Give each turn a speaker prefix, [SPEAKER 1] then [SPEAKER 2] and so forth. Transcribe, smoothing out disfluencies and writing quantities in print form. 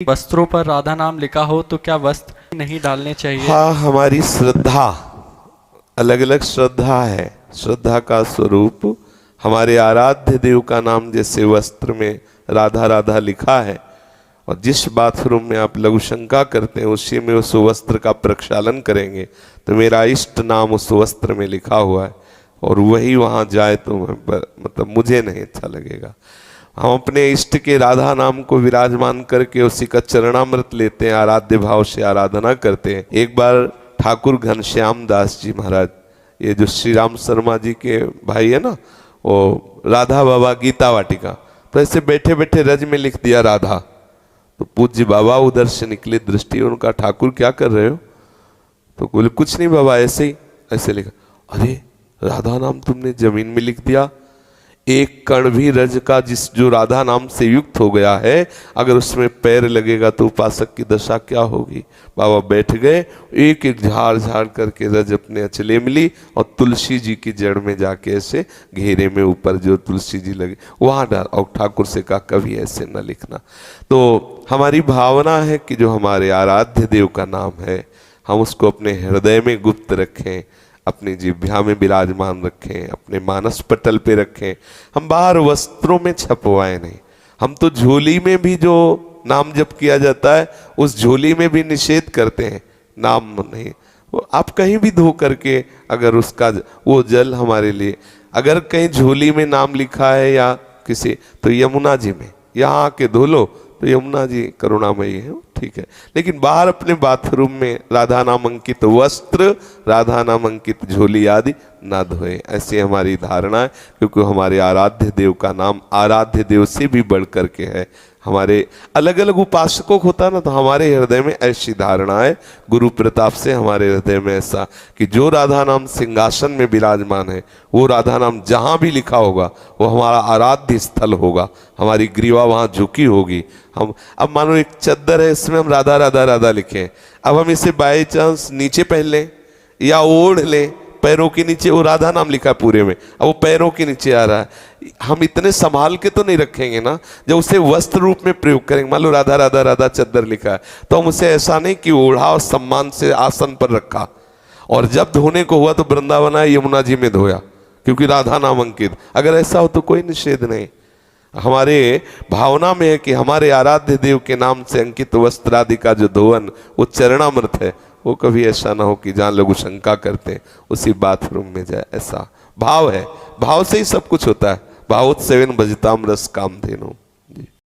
[SPEAKER 1] वस्त्रों पर राधा नाम लिखा हो तो क्या वस्त्र नहीं डालने चाहिए?
[SPEAKER 2] हाँ, हमारी श्रद्धा, अलग अलग श्रद्धा है। श्रद्धा का स्वरूप हमारे आराध्य देव का नाम जैसे वस्त्र में राधा राधा लिखा है, और जिस बाथरूम में आप लघु शंका करते हैं उसी में उस वस्त्र का प्रक्षालन करेंगे तो मेरा इष्ट नाम उस वस्त्र में लिखा हुआ है, और वही वहाँ जाए तो मतलब मुझे नहीं अच्छा लगेगा। हम अपने इष्ट के राधा नाम को विराजमान करके उसी का चरणामृत लेते हैं, आराध्य भाव से आराधना करते हैं। एक बार ठाकुर घनश्याम दास जी महाराज, ये जो श्री राम शर्मा जी के भाई है ना, वो राधा बाबा गीता वाटिका, तो ऐसे बैठे बैठे रज में लिख दिया राधा। तो पूज्य बाबा उधर से निकले, दृष्टि उनका, ठाकुर क्या कर रहे हो? तो बोले कुछ नहीं बाबा, ऐसे ही, ऐसे लिखा। अरे राधा नाम तुमने जमीन में लिख दिया। एक कण भी रज का जो राधा नाम से युक्त हो गया है, अगर उसमें पैर लगेगा तो उपासक की दशा क्या होगी। बाबा बैठ गए, एक एक झाड़ झाड़ करके रज अपने अचले मिली और तुलसी जी की जड़ में जाके ऐसे घेरे में ऊपर जो तुलसी जी लगे वहां डाल, और ठाकुर से कहा कभी ऐसे न लिखना। तो हमारी भावना है कि जो हमारे आराध्य देव का नाम है हम उसको अपने हृदय में गुप्त रखें, अपनी जिह्वा में विराजमान रखें, अपने मानस पटल पे रखें। हम बाहर वस्त्रों में छपवाए नहीं। हम तो झोली में भी जो नाम जप किया जाता है उस झोली में भी निषेध करते हैं, नाम नहीं। वो आप कहीं भी धो करके, अगर उसका वो जल हमारे लिए, अगर कहीं झोली में नाम लिखा है या किसी, तो यमुना जी में यहाँ आके धो लो, तो यमुना जी करुणामयी है, ठीक है। लेकिन बाहर अपने बाथरूम में राधा नाम अंकित वस्त्र, राधा नाम अंकित झोली आदि ना धोए, ऐसी हमारी धारणा है। क्योंकि हमारे आराध्य देव का नाम आराध्य देव से भी बढ़ करके है। हमारे अलग अलग उपासकों को होता ना, तो हमारे हृदय में ऐसी धारणा है, गुरु प्रताप से हमारे हृदय में ऐसा कि जो राधा नाम सिंहासन में विराजमान है, वो राधा नाम जहाँ भी लिखा होगा वो हमारा आराध्य स्थल होगा, हमारी ग्रीवा वहाँ झुकी होगी। हम अब मानो एक चद्दर है, इसमें हम राधा राधा राधा लिखें, अब हम इसे बाई चांस नीचे पहन लें या ओढ़ लें, पैरों के नीचे वो राधा नाम लिखा है पूरे में, अब वो पैरों के नीचे आ रहा है, हम इतने संभाल के तो नहीं रखेंगे ना। जब उसे वस्त्र रूप में प्रयोग करेंगे, मान लो राधा राधा राधा चद्दर लिखा है, तो हम उसे ऐसा नहीं कि ओढ़ा और सम्मान से आसन पर रखा, और जब धोने को हुआ तो वृंदावन आए यमुना जी में धोया क्योंकि राधा नाम अंकित। अगर ऐसा हो तो कोई निषेध नहीं। हमारे भावना में है कि हमारे आराध्य देव के नाम से अंकित वस्त्र आदि का जो धोवन वो चरणामृत है, वो कभी ऐसा ना हो कि जहाँ लघु शंका करते हैं उसी बाथरूम में जाए। ऐसा भाव है, भाव से ही सब कुछ होता है। भावोत्सवेन भजताम रस कामधेनु।